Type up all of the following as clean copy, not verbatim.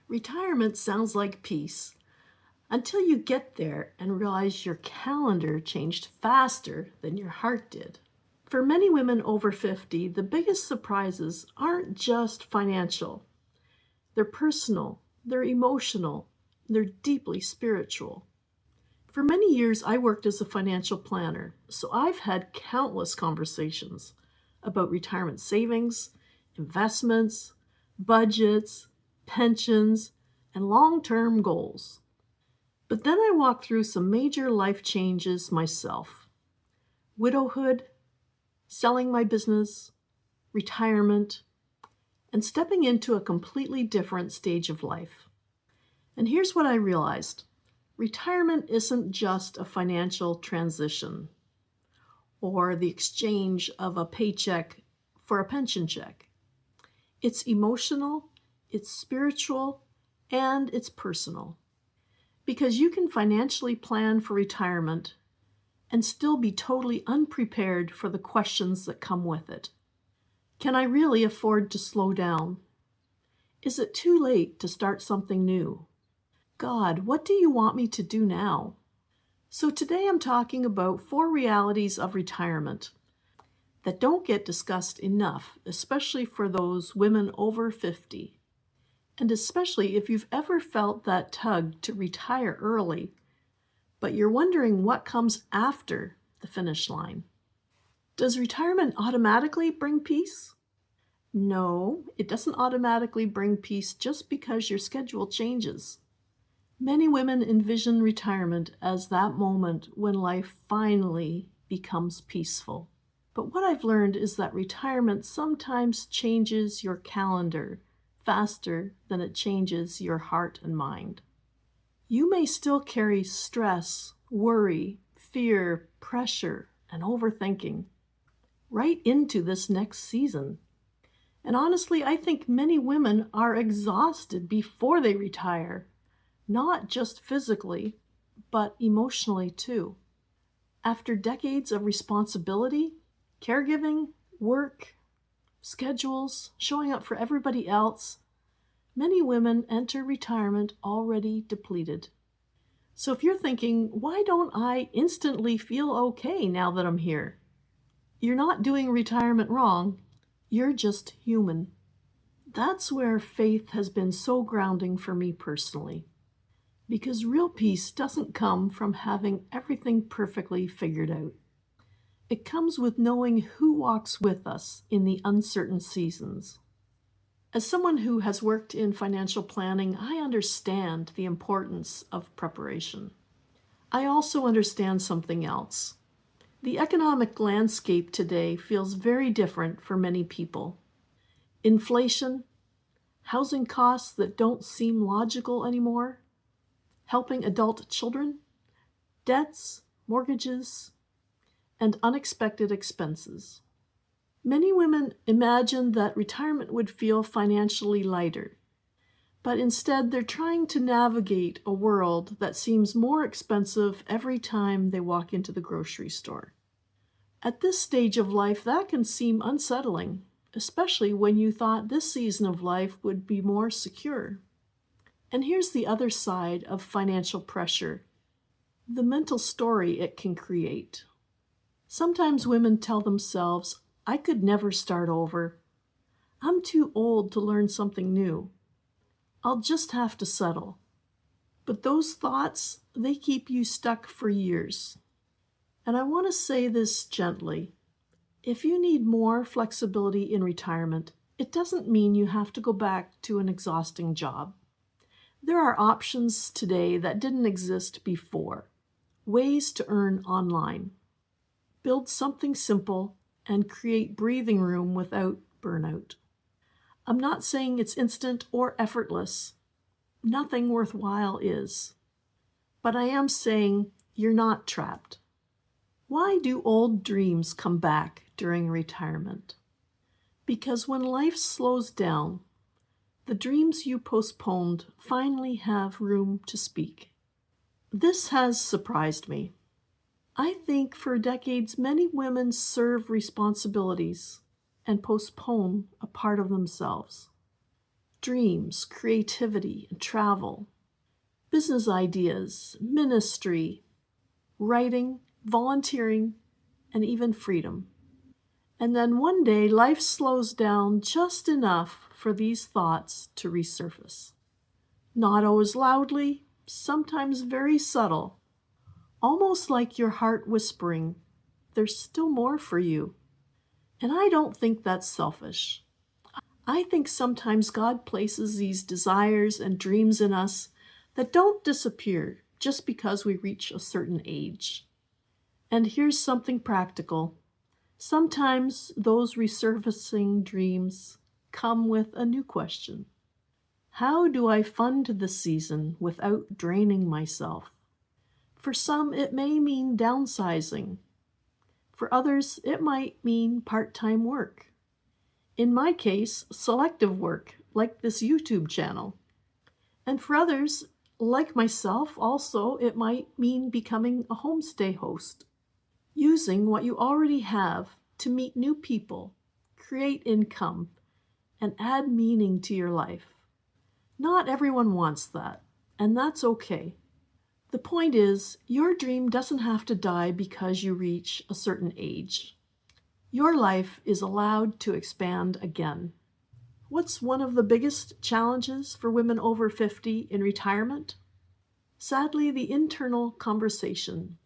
Retirement sounds like peace until you get there and realize your calendar changed faster than your heart did. For many women over 50, the biggest surprises aren't just financial. They're personal, they're emotional, they're deeply spiritual. For many years, I worked as a financial planner, so I've had countless conversations about retirement savings, investments, budgets, pensions, and long-term goals. But then I walked through some major life changes myself. Widowhood, selling my business, retirement, and stepping into a completely different stage of life. And here's what I realized. Retirement isn't just a financial transition or the exchange of a paycheck for a pension check. It's emotional, it's spiritual, and it's personal. Because you can financially plan for retirement and still be totally unprepared for the questions that come with it. Can I really afford to slow down? Is it too late to start something new? God, what do you want me to do now? So today I'm talking about 4 realities of retirement that don't get discussed enough, especially for those women over 50. And especially if you've ever felt that tug to retire early, but you're wondering what comes after the finish line. Does retirement automatically bring peace? No, it doesn't automatically bring peace just because your schedule changes. Many women envision retirement as that moment when life finally becomes peaceful. But what I've learned is that retirement sometimes changes your calendar faster than it changes your heart and mind. You may still carry stress, worry, fear, pressure, and overthinking right into this next season. And honestly, I think many women are exhausted before they retire, not just physically, but emotionally too. After decades of responsibility, caregiving, work, schedules, showing up for everybody else, many women enter retirement already depleted. So if you're thinking, why don't I instantly feel okay now that I'm here? You're not doing retirement wrong. You're just human. That's where faith has been so grounding for me personally. Because real peace doesn't come from having everything perfectly figured out. It comes with knowing who walks with us in the uncertain seasons. As someone who has worked in financial planning, I understand the importance of preparation. I also understand something else. The economic landscape today feels very different for many people. Inflation, housing costs that don't seem logical anymore, helping adult children, debts, mortgages, and unexpected expenses. Many women imagine that retirement would feel financially lighter, but instead they're trying to navigate a world that seems more expensive every time they walk into the grocery store. At this stage of life, that can seem unsettling, especially when you thought this season of life would be more secure. And here's the other side of financial pressure, the mental story it can create. Sometimes women tell themselves, I could never start over. I'm too old to learn something new. I'll just have to settle. But those thoughts, they keep you stuck for years. And I want to say this gently. If you need more flexibility in retirement, it doesn't mean you have to go back to an exhausting job. There are options today that didn't exist before. Ways to earn online. Build something simple and create breathing room without burnout. I'm not saying it's instant or effortless. Nothing worthwhile is. But I am saying you're not trapped. Why do old dreams come back during retirement? Because when life slows down, the dreams you postponed finally have room to speak. This has surprised me. I think for decades many women serve responsibilities and postpone a part of themselves. dreams, creativity, and travel, business ideas, ministry, writing, volunteering, and even freedom. And then one day, life slows down just enough for these thoughts to resurface. Not always loudly, sometimes very subtle, almost like your heart whispering, "There's still more for you." And I don't think that's selfish. I think sometimes God places these desires and dreams in us that don't disappear just because we reach a certain age. And here's something practical. Sometimes those resurfacing dreams come with a new question. How do I fund the season without draining myself? For some, it may mean downsizing. For others, it might mean part-time work. In my case, selective work, like this YouTube channel. And for others, like myself also, it might mean becoming a homestay host, using what you already have to meet new people, create income, and add meaning to your life. Not everyone wants that, and that's okay. The point is, your dream doesn't have to die because you reach a certain age. Your life is allowed to expand again. What's one of the biggest challenges for women over 50 in retirement? Sadly, the internal conversation.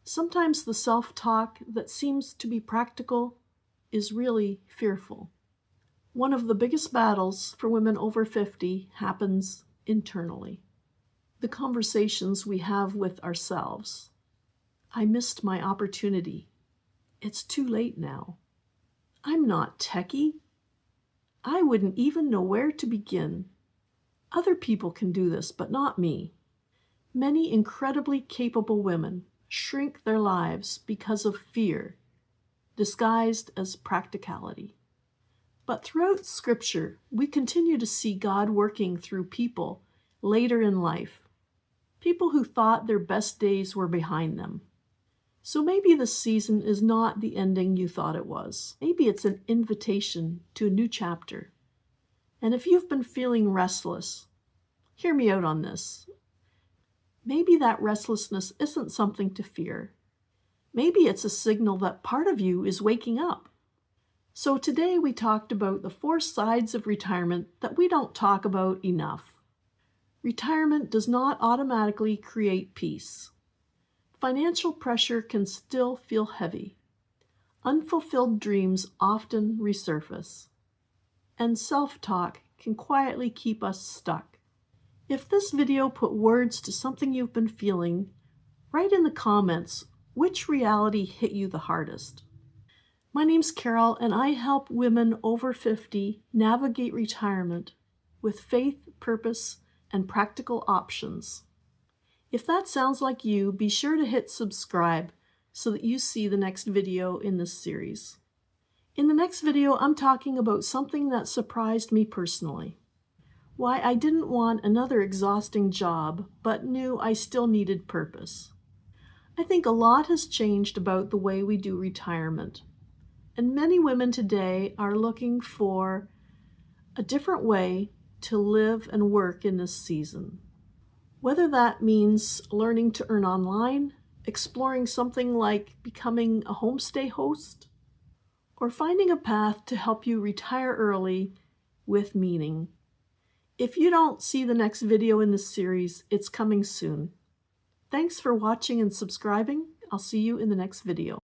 Sometimes the self-talk that seems to be practical is really fearful. One of the biggest battles for women over 50 happens internally. The conversations we have with ourselves. I missed my opportunity. It's too late now. I'm not techie. I wouldn't even know where to begin. Other people can do this, but not me. Many incredibly capable women shrink their lives because of fear, disguised as practicality. But throughout Scripture, we continue to see God working through people later in life, people who thought their best days were behind them. So maybe this season is not the ending you thought it was. Maybe it's an invitation to a new chapter. And if you've been feeling restless, hear me out on this. Maybe that restlessness isn't something to fear. Maybe it's a signal that part of you is waking up. So today we talked about the 4 sides of retirement that we don't talk about enough. Retirement does not automatically create peace. Financial pressure can still feel heavy. Unfulfilled dreams often resurface. And self-talk can quietly keep us stuck. If this video put words to something you've been feeling, write in the comments which reality hit you the hardest. My name's Carol, and I help women over 50 navigate retirement with faith, purpose, and practical options. If that sounds like you, be sure to hit subscribe so that you see the next video in this series. In the next video, I'm talking about something that surprised me personally. Why I didn't want another exhausting job, but knew I still needed purpose. I think a lot has changed about the way we do retirement. And many women today are looking for a different way to live and work in this season. Whether that means learning to earn online, exploring something like becoming a homestay host, or finding a path to help you retire early with meaning. If you don't see the next video in this series, it's coming soon. Thanks for watching and subscribing. I'll see you in the next video.